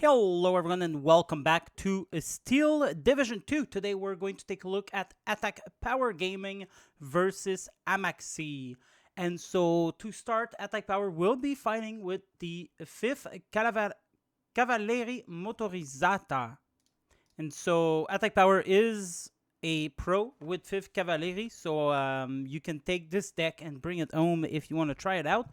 Hello everyone and welcome back to Steel Division 2. Today we're going to take a look at Atkpwr Gaming versus Amaxy. And so to start, Atkpwr will be fighting with the 5th Cavallerie Motorizzata. And so Atkpwr is a pro with 5th Cavallerie, so you can take this deck and bring it home if you want to try it out.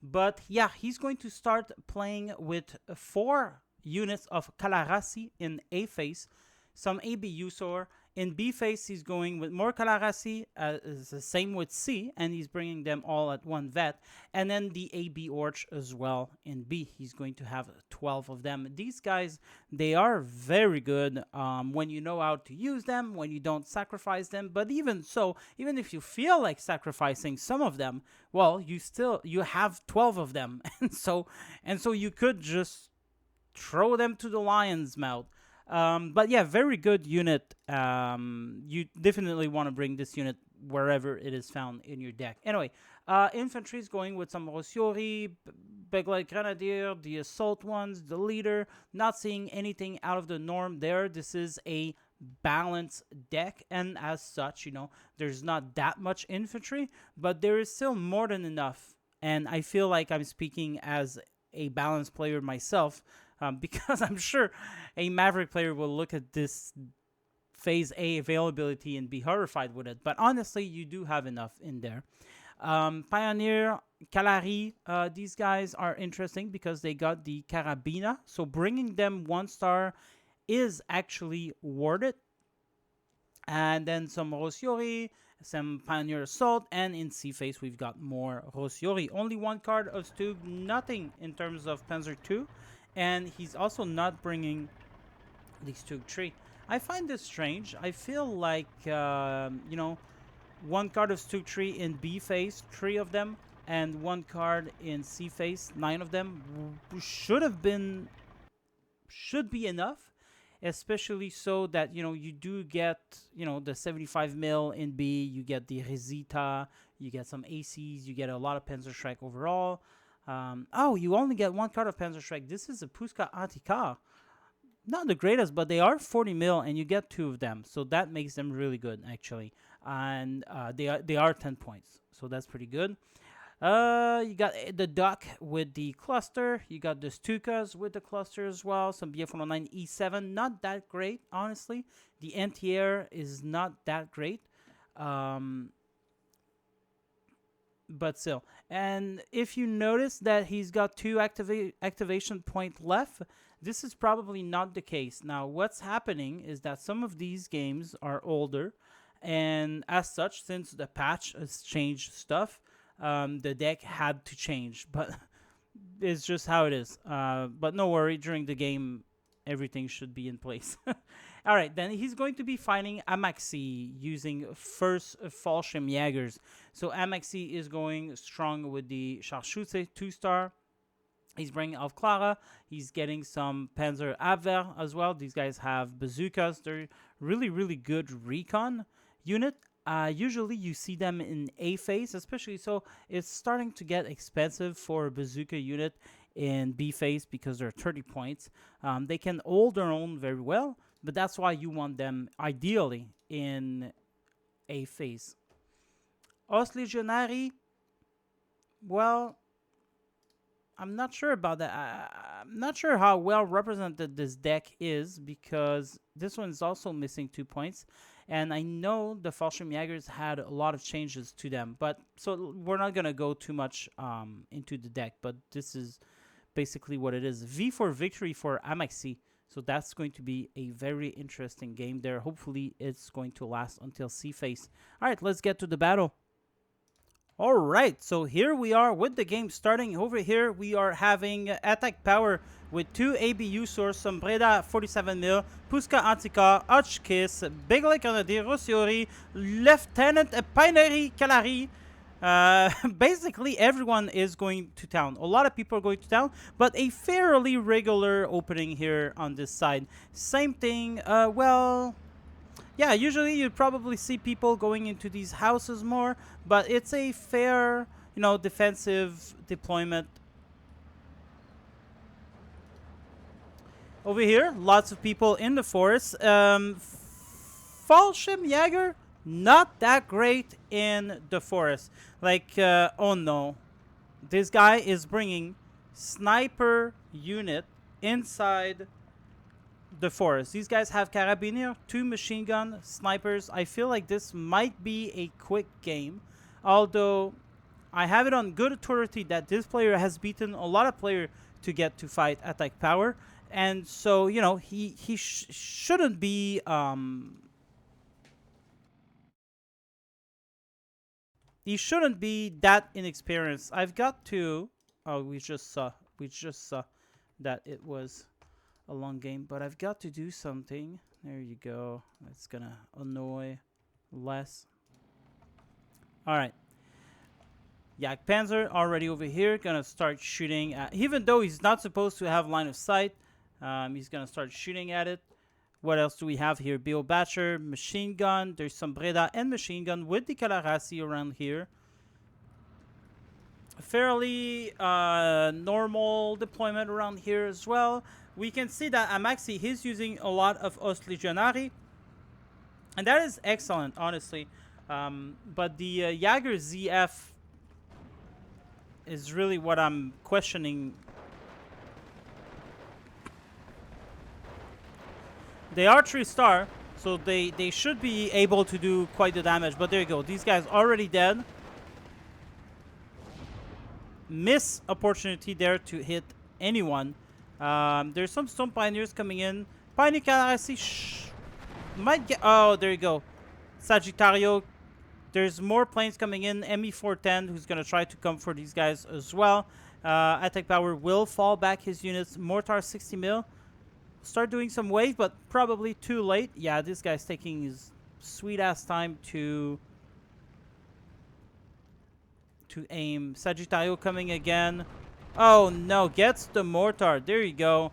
But yeah, he's going to start playing with 4 units of Calarasi in A phase, some AB Usor. In B phase, he's going with more Calarasi, the same with C, and he's bringing them all at one vet. And then the AB Orch as well in B. He's going to have 12 of them. These guys, they are very good when you know how to use them, when you don't sacrifice them. But even so, even if you feel like sacrificing some of them, well, you have 12 of them. and so you could just throw them to the lion's mouth. But yeah, very good unit. You definitely want to bring this unit wherever it is found in your deck. Anyway, infantry is going with some Rossiori, Beglet Grenadier, the assault ones, the leader. Not seeing anything out of the norm there. This is a balanced deck, and as such, you know, there's not that much infantry, but there is still more than enough. And I feel like I'm speaking as a balanced player myself. Because I'm sure a Maverick player will look at this Phase A availability and be horrified with it. But honestly, you do have enough in there. Pioneer, Calari, these guys are interesting because they got the Carabina. So bringing them 1 star is actually worth it. And then some Rossiori, some Pioneer Assault, and in C phase we've got more Rossiori. Only 1 card of Stug, nothing in terms of Panzer II. And he's also not bringing the Stug tree. I find this strange. I feel like, you know, 1 card of Stug tree in B phase, 3 of them, and 1 card in C phase, 9 of them, should be enough. Especially so that, you know, you do get, you know, the 75 mil in B, you get the Resita, you get some ACs, you get a lot of Panzerschreck overall. Oh, you only get 1 card of Panzerschreck. This is a Puska Atikar. Not the greatest, but they are 40 mil, and you get 2 of them. So that makes them really good, actually. And they are 10 points. So that's pretty good. You got the Duck with the cluster. You got the Stukas with the cluster as well. Some BF-109 E7. Not that great, honestly. The anti-air is not that great. But still. And if you notice that he's got 2 activation point left, this is probably not the case. Now, what's happening is that some of these games are older, and as such, since the patch has changed stuff, the deck had to change. But it's just how it is. But no worry, during the game, everything should be in place. All right, then he's going to be fighting Amaxy using first Fallschirmjägers. So Amaxy is going strong with the Scharfschütze 2 star. He's bringing Atkpwr. He's getting some Panzer Abwehr as well. These guys have bazookas. They're really, really good recon unit. Usually you see them in A phase, especially so it's starting to get expensive for a bazooka unit in B phase because they're 30 points. They can hold their own very well, but that's why you want them ideally in A phase. Os Legionari, well, I'm not sure about that. I'm not sure how well represented this deck is because this one is also missing 2 points. And I know the Fallschirmjägers had a lot of changes to them. But so we're not going to go too much into the deck. But this is basically what it is. V for victory for Amaxy. So that's going to be a very interesting game there. Hopefully it's going to last until C phase. All right, let's get to the battle. All right, so here we are with the game starting. Over here, we are having Atkpwr with 2 AB Usors, some Breda 47 mil, Puska Antikar, Hotchkiss, Beglet Grenadier, Rossiori, Lieutenant Pioneer Calari. Basically, everyone is going to town. A lot of people are going to town, but a fairly regular opening here on this side. Same thing, well... Yeah, usually you'd probably see people going into these houses more, but it's a fair, you know, defensive deployment. over here. Lots of people in the forest. Fallschirm Jäger, not that great in the forest. Like, oh no. This guy is bringing sniper unit inside the forest. These guys have carabiner, 2 machine gun, snipers. I feel like this might be a quick game. Although, I have it on good authority that this player has beaten a lot of players to get to fight Atkpwr. And so, you know, he shouldn't be... he shouldn't be that inexperienced. I've got to... Oh, we just saw that it was a long game. But I've got to do something. There you go. That's gonna annoy less. Alright. Atkpwr already over here. Gonna start shooting at... Even though he's not supposed to have line of sight, he's gonna start shooting at it. What else do we have here? Bio Batcher, machine gun. There's some Breda and machine gun with the Kalarasi around here. Fairly normal deployment around here as well. We can see that Amaxy is using a lot of Ostlegionari. And that is excellent, honestly. But the Jaeger ZF is really what I'm questioning. They are 3-star, so they should be able to do quite the damage. But there you go. These guys already dead. Miss opportunity there to hit anyone. There's some Stone Pioneers coming in. Pioneer Kalarasi might get... Oh, there you go. Sagittario. There's more planes coming in. ME410 who's going to try to come for these guys as well. Atkpwr will fall back his units. Mortar 60 mil. Start doing some wave, but probably too late. Yeah, this guy's taking his sweet-ass time to aim. Sagittario coming again. Oh, no. Gets the mortar. There you go.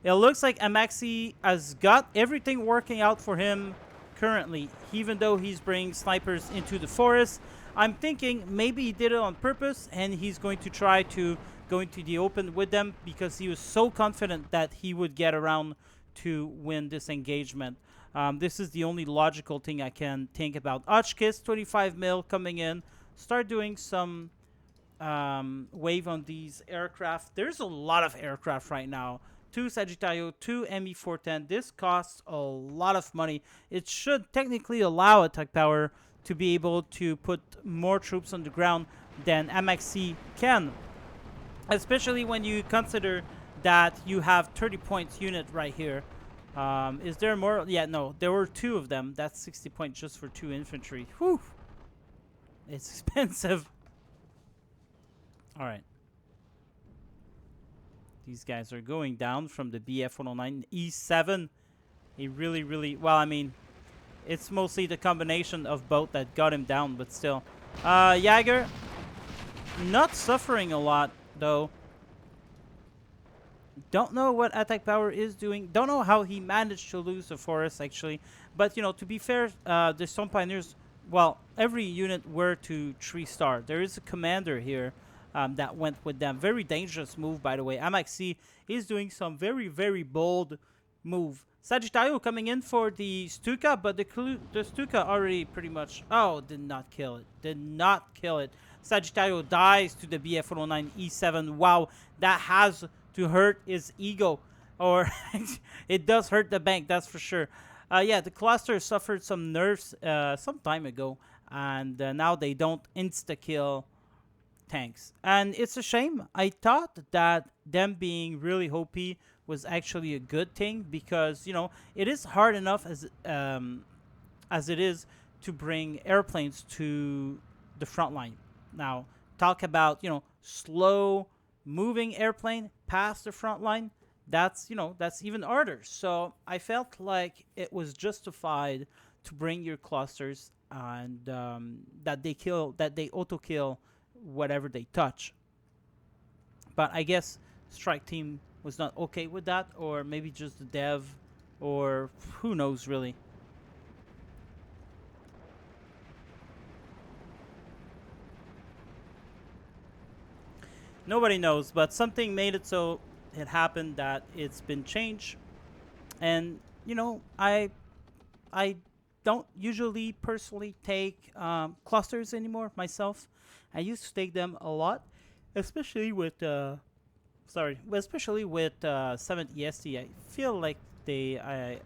It looks like Amaxy has got everything working out for him currently, even though he's bringing snipers into the forest. I'm thinking maybe he did it on purpose, and he's going to try to go into the open with them because he was so confident that he would get around to win this engagement. This is the only logical thing I can think about. Hotchkiss, 25 mil coming in. Start doing some wave on these aircraft. There's a lot of aircraft right now. 2 Sagittario, 2 ME410. This costs a lot of money. It should technically allow Atkpwr to be able to put more troops on the ground than Amaxy can. Especially when you consider that you have 30 points unit right here. Is there more? Yeah, no. There were 2 of them. That's 60 points just for 2 infantry. Whew. It's expensive. Alright. These guys are going down from the BF-109 E7. He really... Well, I mean, it's mostly the combination of both that got him down, but still. Jaeger, not suffering a lot, though. Don't know what Atkpwr is doing. Don't know how he managed to lose the forest, actually. But, you know, to be fair, the Stone Pioneers, well, every unit were to 3-star. There is a commander here that went with them. Very dangerous move, by the way. Amaxy is doing some very bold move. Sagittario coming in for the Stuka, but the Stuka already pretty much... Oh, did not kill it. Did not kill it. Sagittario dies to the BF-109 E7. Wow, that has to hurt his ego. Or it does hurt the bank, that's for sure. Yeah, the cluster suffered some nerfs some time ago. And now they don't insta-kill tanks. And it's a shame. I thought that them being really OP was actually a good thing. Because, you know, it is hard enough as it is to bring airplanes to the front line. Now, talk about, you know, slow moving airplane past the front line. That's, you know, that's even harder. So I felt like it was justified to bring your clusters and that they auto kill whatever they touch. But I guess Strike Team was not okay with that, or maybe just the dev, or who knows really. Nobody knows, but something made it so it happened that it's been changed, and you know, I don't usually personally take clusters anymore myself. I used to take them a lot, especially with especially with 7th EST. I feel like I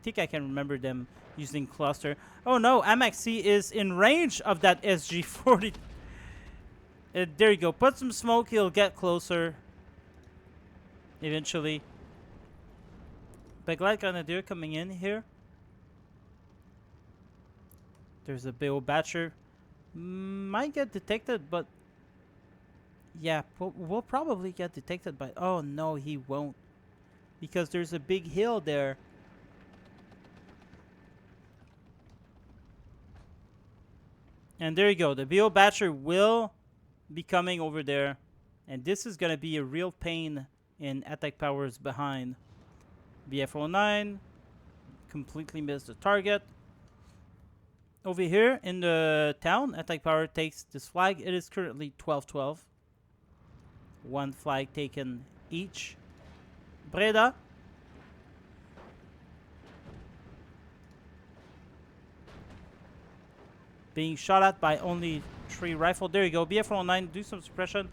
think I can remember them using cluster. Oh no, Amaxy is in range of that SG-40. There you go. Put some smoke, he'll get closer eventually. Baglite Grenadier coming in here. There's a Bill Batcher. Might get detected, but yeah, we'll probably get detected by... Oh no, he won't. Because there's a big hill there. And there you go. The BO Batcher will be coming over there. And this is going to be a real pain in Atkpwr's behind. BF-109 completely missed the target. Over here in the town, Atkpwr takes this flag. It is currently 12-12. One flag taken each. Breda. Being shot at by only 3 rifle. There you go. BF-109 do some suppression.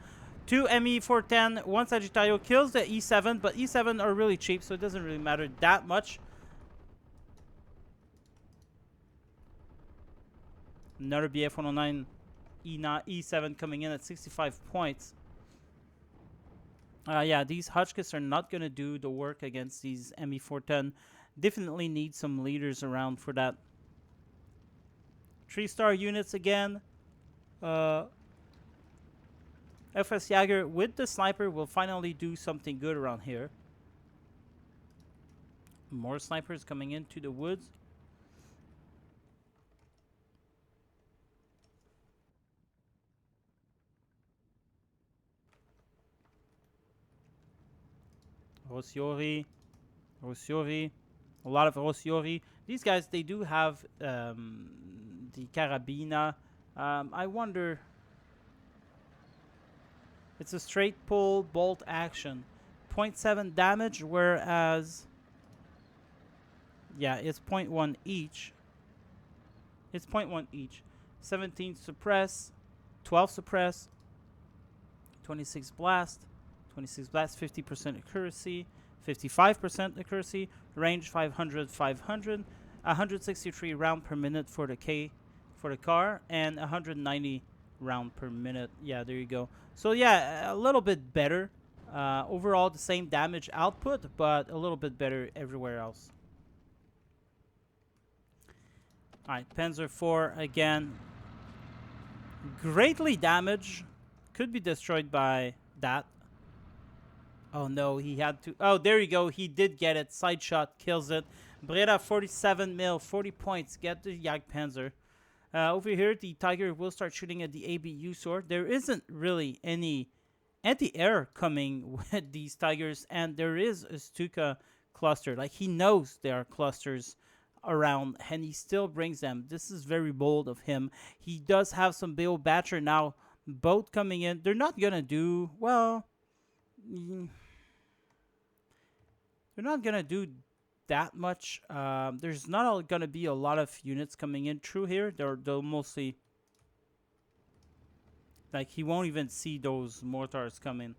2 ME410. 1 Sagittario kills the E7, but E7 are really cheap, so it doesn't really matter that much. Another BF-109 E7 coming in at 65 points. Yeah, these Hotchkiss are not going to do the work against these ME410. Definitely need some leaders around for that. 3-star units again. FS Jaeger with the sniper will finally do something good around here. More snipers coming into the woods. Rossiori. A lot of Rossiori. These guys, they do have the Carabina. I wonder... It's a straight pull bolt action. 0.7 damage, whereas... Yeah, it's 0.1 each. It's 0.1 each. 17 suppress. 12 suppress. 26 blast. 26 blast, 50% accuracy. 55% accuracy. Range 500, 500. 163 round per minute for the for the car. And 190 round per minute. Yeah, there you go. So yeah, a little bit better. Overall, the same damage output, but a little bit better everywhere else. Alright, Panzer IV again. Greatly damaged. Could be destroyed by that. Oh no, he had to... Oh, there you go. He did get it. Side shot kills it. Breda 47 mil, 40 points. Get the Jagdpanzer. Over here, the Tiger will start shooting at the ABU sword. There isn't really any anti-air coming with these Tigers, and there is a Stuka cluster. Like, he knows there are clusters around, and he still brings them. This is very bold of him. He does have some BO Batcher now, both coming in. They're not going to do, well, they're not going to do that much. There's not going to be a lot of units coming in through here. They'll mostly, like, he won't even see those mortars coming.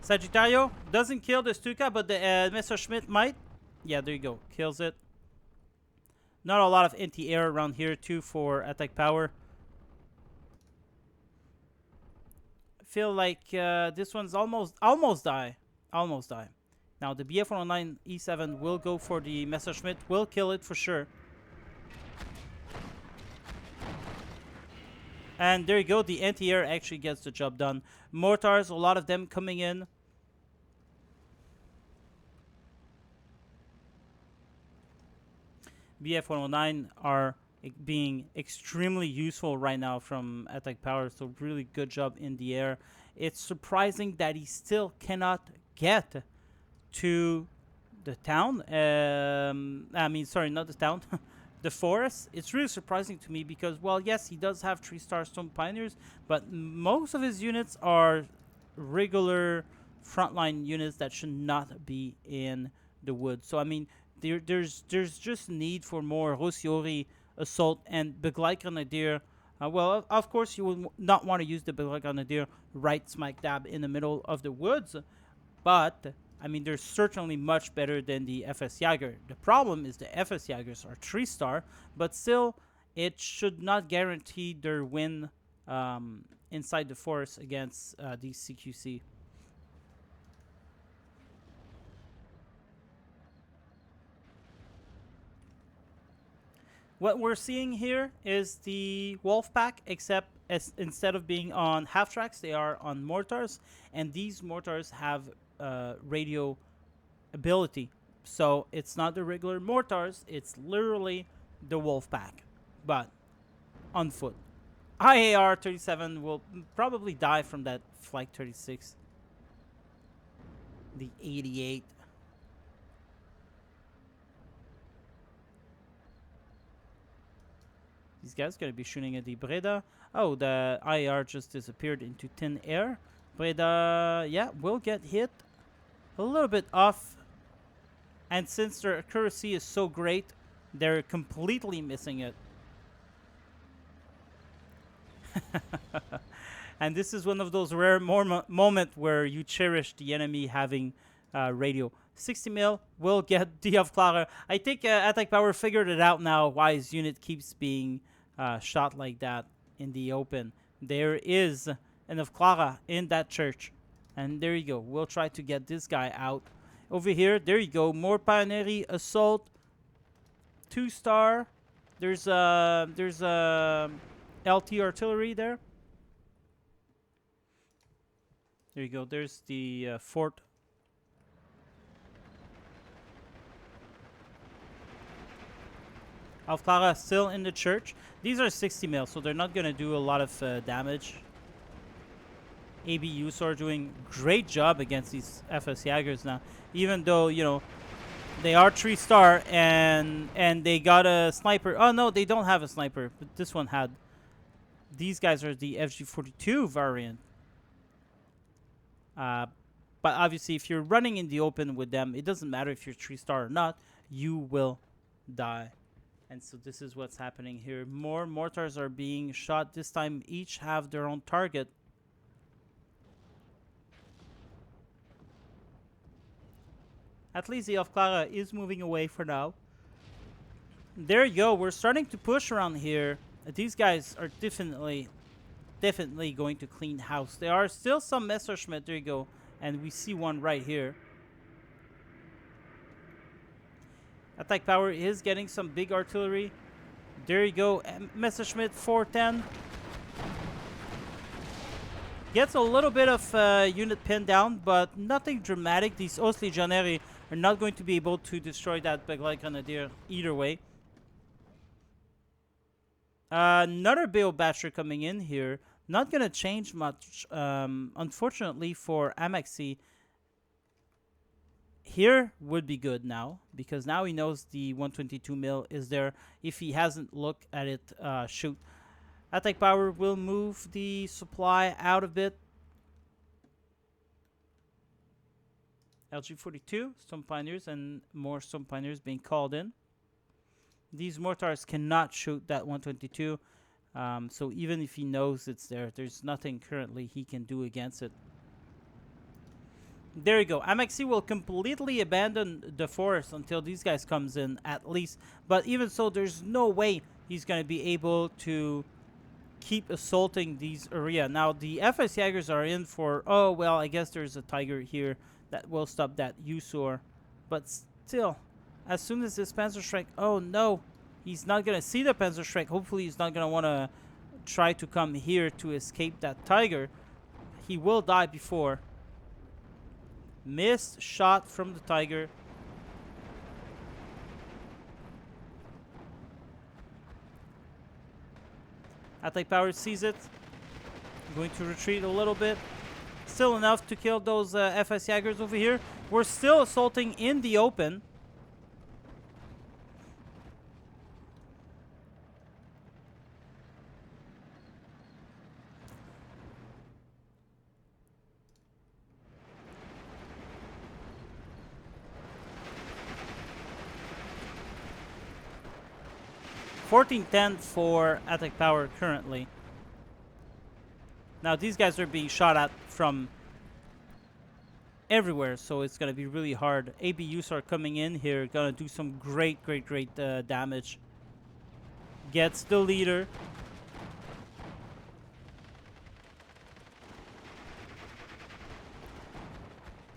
Sagittario doesn't kill the Stuka, but the Messerschmitt might. Yeah, there you go. Kills it. Not a lot of anti-air around here, too, for Atkpwr. I feel like this one's almost die. Almost die. Now, the BF-109 E7 will go for the Messerschmitt. Will kill it for sure. And there you go. The anti-air actually gets the job done. Mortars, a lot of them coming in. BF-109 are being extremely useful right now from Atkpwr. So really good job in the air. It's surprising that he still cannot get to the town. I mean, sorry, not the town. The forest. It's really surprising to me because, well, yes, he does have 3-star Stone Pioneers, but most of his units are regular frontline units that should not be in the woods. So I mean, there's just need for more Rosiori assault and Beglike Grenadier. Well, of course, you would not want to use the Beglike Grenadier right smack dab in the middle of the woods, but I mean, they're certainly much better than the FS Jager. The problem is the FS Jagers are 3-star, but still, it should not guarantee their win inside the forest against these CQC. What we're seeing here is the wolf pack, except instead of being on half tracks, they are on mortars, and these mortars have radio ability. So it's not the regular mortars, it's literally the wolf pack, but on foot. IAR 37 will probably die from that Flight 36. The 88. These guys going to be shooting at the Breda. Oh, the IAR just disappeared into thin air. Breda, yeah, will get hit. A little bit off. And since their accuracy is so great, they're completely missing it. And this is one of those rare moments where you cherish the enemy having radio. 60 mil will get BF-109's. I think Atkpwr figured it out now why his unit keeps being shot like that in the open. There is an BF-109's in that church. And there you go. We'll try to get this guy out. Over here, there you go. More Pioneer Assault. 2-star. There's LT artillery there. There you go. There's the fort. BF-109's still in the church. These are 60 mil, so they're not going to do a lot of damage. ABUs are doing great job against these FS Jagers now. Even though, you know, they are 3-star and they got a sniper. Oh, no, they don't have a sniper, but this one had. These guys are the FG42 variant. But obviously, if you're running in the open with them, it doesn't matter if you're 3-star or not. You will die. And so this is what's happening here. More mortars are being shot. This time, each have their own target. At least the BF-109's is moving away for now. There you go. We're starting to push around here. These guys are definitely going to clean house. There are still some Messerschmitt. There you go. And we see one right here. Atkpwr is getting some big artillery. There you go. Messerschmitt 410. Gets a little bit of unit pinned down, but nothing dramatic. These Ostlegionäre are not going to be able to destroy that Beglike Grenadier either way. Another BO Batcher coming in here. Not going to change much, unfortunately, for Amaxy. Here would be good now, because now he knows the 122 mil is there. If he hasn't looked at it, shoot. Atkpwr will move the supply out a bit. LG42, Storm Pioneers, and more Storm Pioneers being called in. These mortars cannot shoot that 122, so even if he knows it's there, there's nothing currently he can do against it. There you go. Amaxy will completely abandon the forest until these guys comes in, at least. But even so, there's no way he's going to be able to keep assaulting these area. Now, the FS Jagers are in for, oh, well, I guess there's a Tiger here that will stop that Usor. But still, as soon as this Panzerschreck, oh, no, he's not going to see the Panzerschreck. Hopefully, he's not going to want to try to come here to escape that Tiger. He will die before. Missed shot from the Tiger. Atkpwr sees it. Going to retreat a little bit. Still enough to kill those FS Jagers over here. We're still assaulting in the open. 14-10 for Atkpwr currently. Now these guys are being shot at from everywhere, so it's gonna be really hard. ABUs are coming in here, gonna do some great damage. Gets the leader.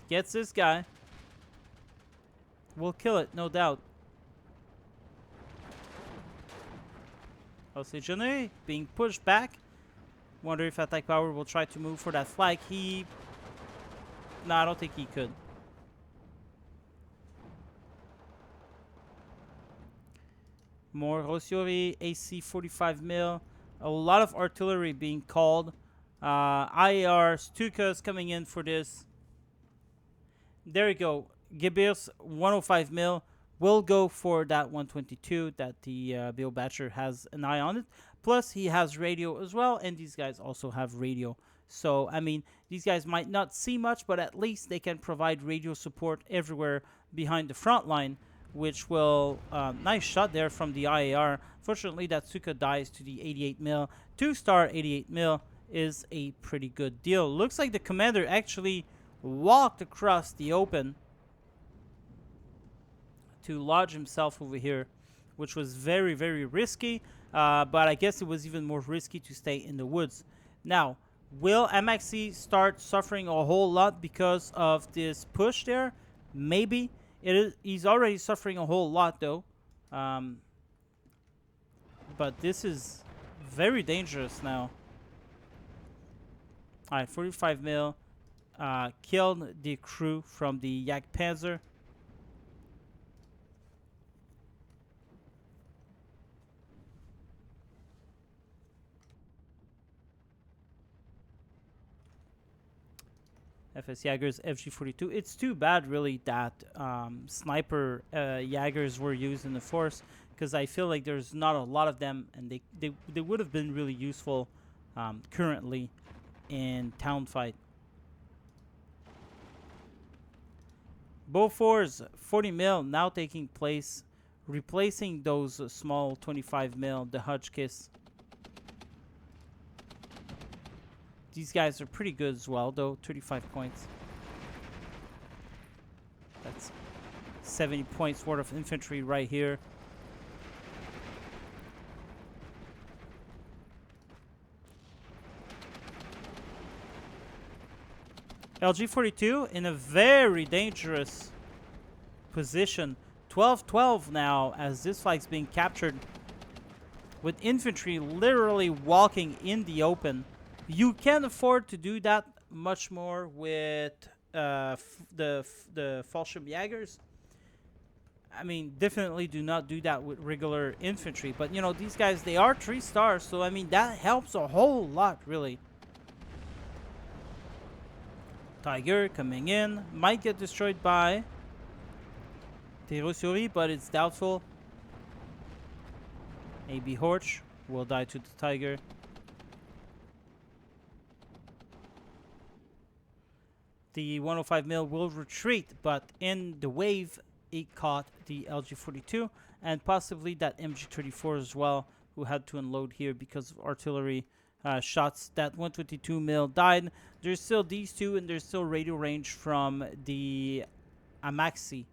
Gets this guy. Will kill it, no doubt. Oxygene being pushed back. Wonder if Atkpwr will try to move for that flag. No, I don't think he could. More Rosiori, AC 45 mil. A lot of artillery being called. IAR Stukas coming in for this. There you go. Gibir's 105 mil will go for that 122 that the Bill Batcher has an eye on it. Plus, he has radio as well, and these guys also have radio. So, I mean, these guys might not see much, but at least they can provide radio support everywhere behind the front line, which will... nice shot there from the IAR. Fortunately, that Suka dies to the 88 mil. 2-star 88 mil is a pretty good deal. Looks like the commander actually walked across the open to lodge himself over here, which was very risky, but I guess it was even more risky to stay in the woods. Now, will Amaxy start suffering a whole lot because of this push there? Maybe. He's already suffering a whole lot though, but this is very dangerous now. Alright, 45 mil. Killed the crew from the Atkpwr. FS Jaggers FG42. It's too bad, really, that sniper Jaggers were used in the force, because I feel like there's not a lot of them, and they would have been really useful currently in town fight. Bofors 40 mil now taking place, replacing those small 25 mil, the Hotchkiss. These guys are pretty good as well, though. 35 points. That's 70 points worth of infantry right here. LG42 in a very dangerous position. 12-12 now as this flag's being captured, with infantry literally walking in the open. You can't afford to do that much more with the Fallschirmjägers. I mean, definitely do not do that with regular infantry. But, you know, these guys, they are 3 stars. So, I mean, that helps a whole lot, really. Tiger coming in. Might get destroyed by Terosuri, but it's doubtful. AB Horch will die to the Tiger. The 105 mil will retreat, but in the wave, it caught the LG42 and possibly that MG34 as well, who had to unload here because of artillery shots. That 122 mil died. There's still these two, and there's still radio range from the Amaxy.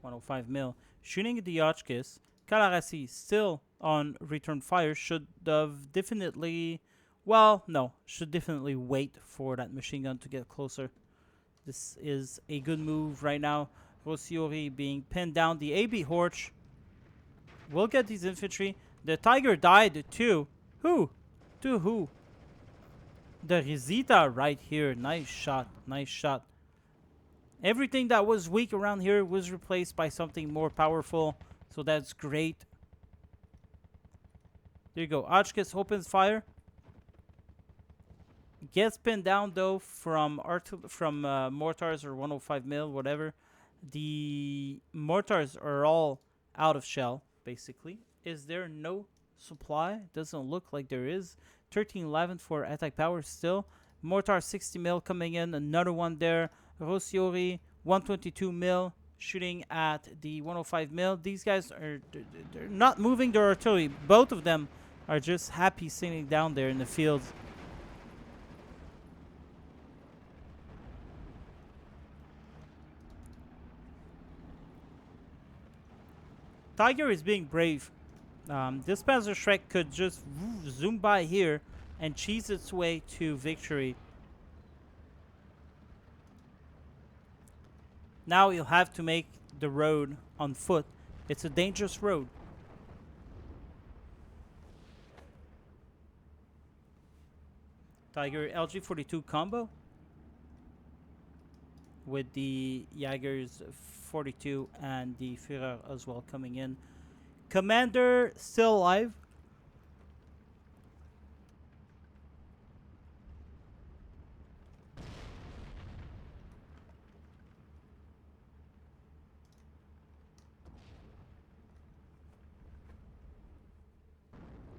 .105 mil shooting the Hotchkiss. Kalarasi still on return fire. Should have definitely, well, no, should definitely wait for that machine gun to get closer. This is a good move right now. Rosiori being pinned down. The AB Horch will get these infantry. The Tiger died too. Who? To who? The Rizita right here. Nice shot. Nice shot. Everything that was weak around here was replaced by something more powerful. So that's great. There you go. Hotchkiss opens fire. Gets pinned down though from mortars or 105 mil, whatever. The mortars are all out of shell, basically. Is there no supply. Doesn't look like there is. 1311 for attack power still. Mortar 60 mil coming in. Another one there. Rossiori 122 mil shooting at the 105 mil. These guys are they're not moving their artillery. Both of them are just happy sitting down there in the field. Tiger is being brave. This Panzer Shrek could just zoom by here and cheese its way to victory. Now you'll have to make the road on foot. It's a dangerous road. Tiger LG42 combo with the Jager's 42 and the Führer as well coming in. Commander still alive.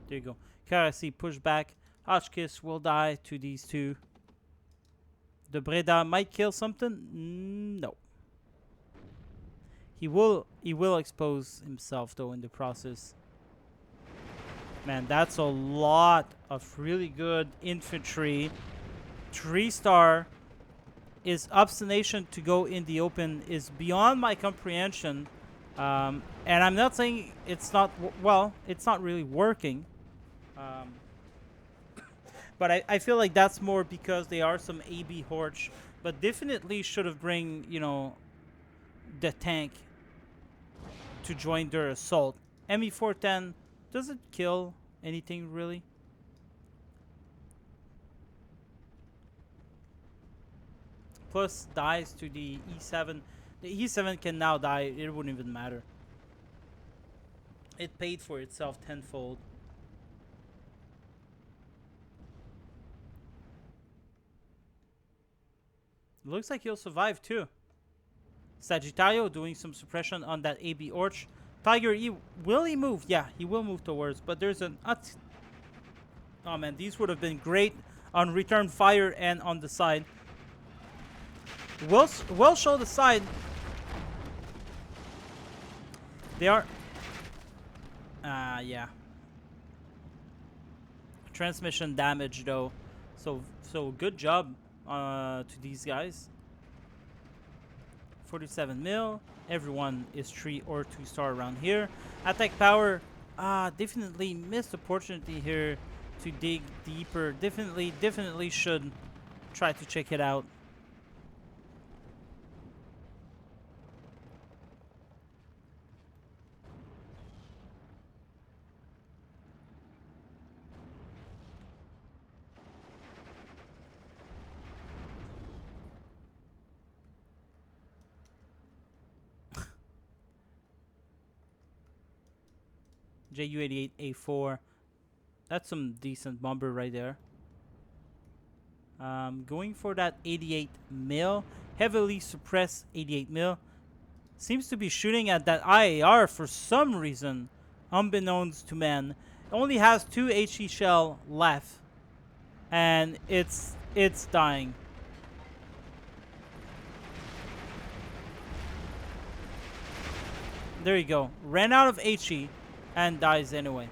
There you go. Karasi push back. Hotchkiss will die to these two. The Breda might kill something. No. He will expose himself though in the process. Man, that's a lot of really good infantry. 3-star. His obstination to go in the open is beyond my comprehension. And I'm not saying it's not, well, it's not really working. But I feel like that's more because they are some AB Horch. But definitely should have bring, you know, the tank to join their assault. ME410 doesn't kill anything really. Plus dies to the E7. The E7 can now die. It wouldn't even matter. It paid for itself tenfold. Looks like he'll survive too. Sagittario doing some suppression on that AB Orch. Tiger E, will he move? Yeah, he will move towards, but there's an oh man, these would have been great on return fire and on the side. We'll show the side. They are yeah. Transmission damage though. So good job to these guys. 47 mil. Everyone is 3 or 2-star around here. Atkpwr definitely missed opportunity here to dig deeper. Definitely should try to check it out. Ju-88A4. That's some decent bomber right there. Going for that 88 mil. Heavily suppressed 88 mil. Seems to be shooting at that IAR for some reason. Unbeknownst to men. Only has 2 HE shell left. And it's dying. There you go. Ran out of HE. And dies anyway.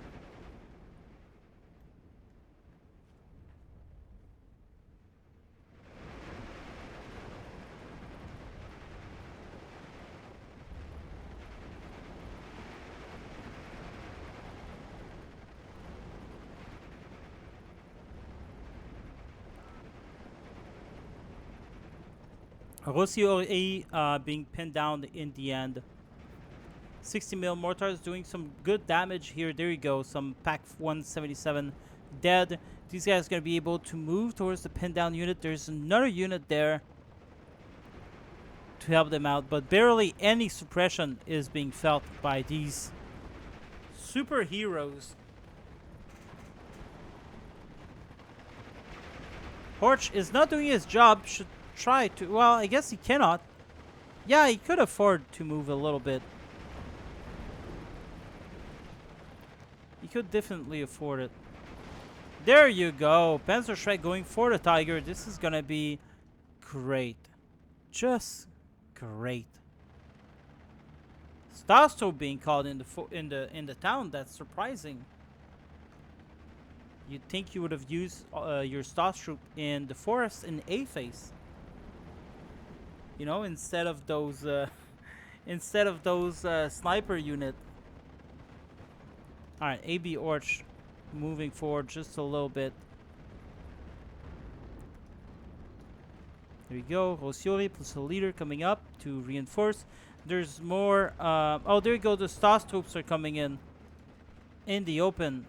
Rossiori being pinned down in the end. 60 mil mortars doing some good damage here. There you go. Some Pack 177 dead. These guys are going to be able to move towards the pin down unit. There's another unit there to help them out, but barely any suppression is being felt by these superheroes. Horch is not doing his job. Should try to. Well, I guess he cannot. Yeah, he could afford to move a little bit. He He could definitely afford it. There you go. Panzer Strike going for the Tiger. This is gonna be great. Just great. Stasto being called in the town. That's surprising. You'd think you would have used your Stas troop in the forest in A phase. You know, instead of those sniper unit. All right, AB Orch moving forward just a little bit. There we go. Rosioli plus a leader coming up to reinforce. There's more. Oh, there you go. The Stas troops are coming in the open.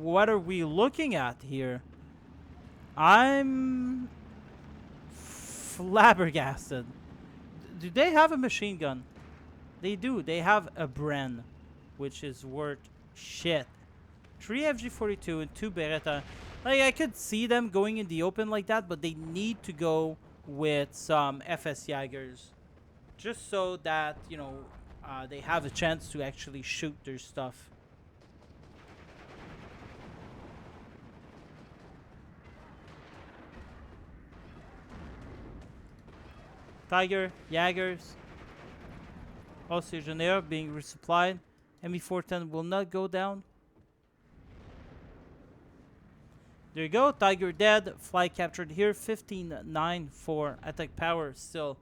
What are we looking at here? I'm flabbergasted. Do they have a machine gun? They do. They have a Bren, which is worth shit. 3 FG42 and 2 Beretta. Like, I could see them going in the open like that, but they need to go with some FS Jaegers. Just so that, you know, they have a chance to actually shoot their stuff. Tiger, Jaegers. Oxygenaire being resupplied. ME410 will not go down. There you go. Tiger dead. Fly captured here. 15-9 for Atkpwr still.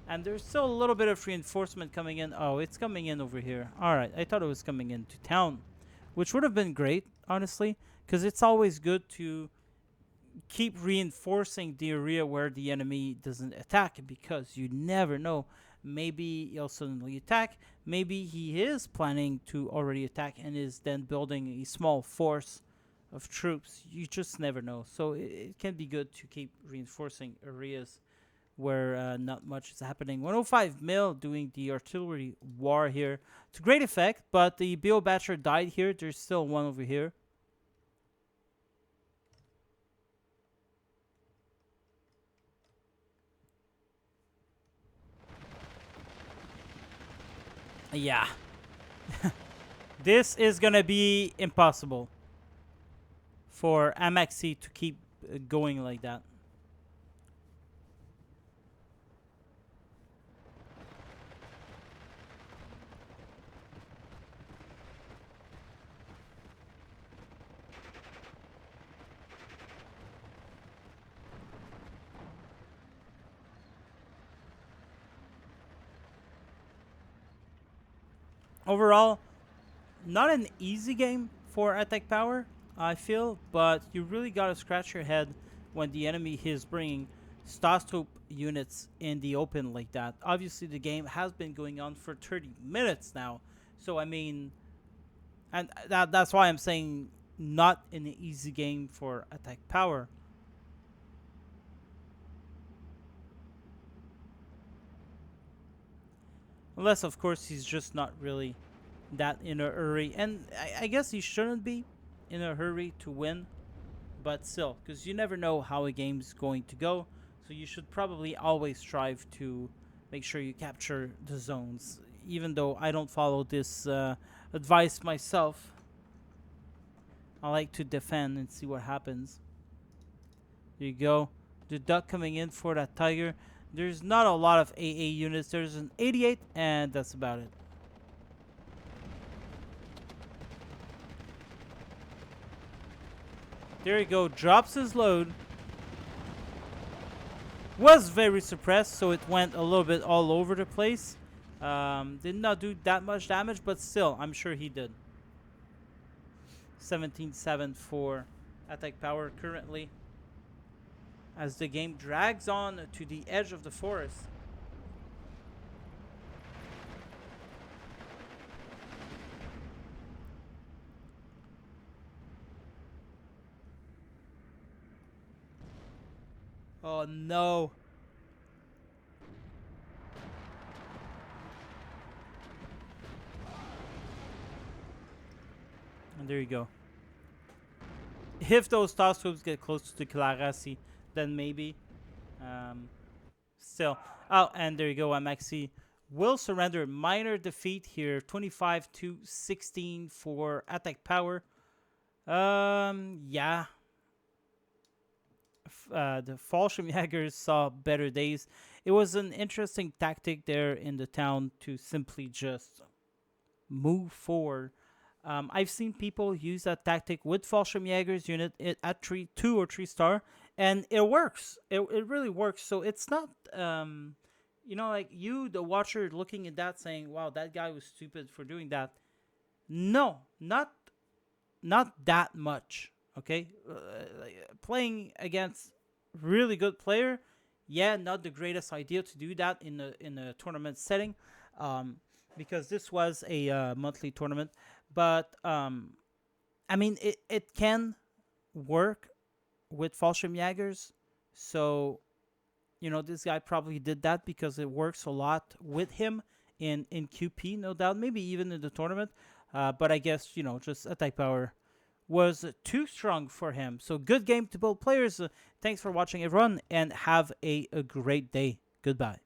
And there's still a little bit of reinforcement coming in. Oh, it's coming in over here. Alright, I thought it was coming into town. Which would have been great, honestly. Because it's always good to keep reinforcing the area where the enemy doesn't attack. Because you never know. Maybe he'll suddenly attack. Maybe he is planning to already attack and is then building a small force of troops. You just never know. So it can be good to keep reinforcing areas where not much is happening. 105 mil doing the artillery war here to great effect, but the BO Batcher died here. There's still one over here. Yeah. This is gonna be impossible for Amaxy to keep going like that. Overall, not an easy game for Atkpwr, I feel, but you really gotta scratch your head when the enemy is bringing Stas-troop units in the open like that. Obviously, the game has been going on for 30 minutes now, so I mean, and that's why I'm saying not an easy game for Atkpwr. Unless, of course, he's just not really that in a hurry. And I guess he shouldn't be in a hurry to win. But still, because you never know how a game's going to go. So you should probably always strive to make sure you capture the zones. Even though I don't follow this advice myself. I like to defend and see what happens. There you go. The duck coming in for that tiger. There's not a lot of AA units. There's an 88, and that's about it. There you go. Drops his load. Was very suppressed, so it went a little bit all over the place. Did not do that much damage, but still, I'm sure he did. 17-7 for Atkpwr currently, as the game drags on to the edge of the forest. Oh no. And there you go. If those task troops get close to Clarasi, then maybe. Still. Oh, and there you go. Amaxy will surrender. Minor defeat here, 25-16 for Atkpwr. Yeah. The Fallschirmjägers saw better days. It was an interesting tactic there in the town to simply just move forward. I've seen people use that tactic with Fallschirmjägers unit at 2 or 3 star, and it works. It really works. So it's not, like you, the watcher, looking at that saying, wow, that guy was stupid for doing that. No, not that much. Okay, playing against really good player, yeah, not the greatest idea to do that in a tournament setting, because this was a monthly tournament. But I mean, it can work with Fallschirmjägers. So, this guy probably did that because it works a lot with him in QP, no doubt. Maybe even in the tournament. But I guess, just Atkpwr was too strong for him. So good game to both players. Thanks for watching, everyone, and have a great day. Goodbye.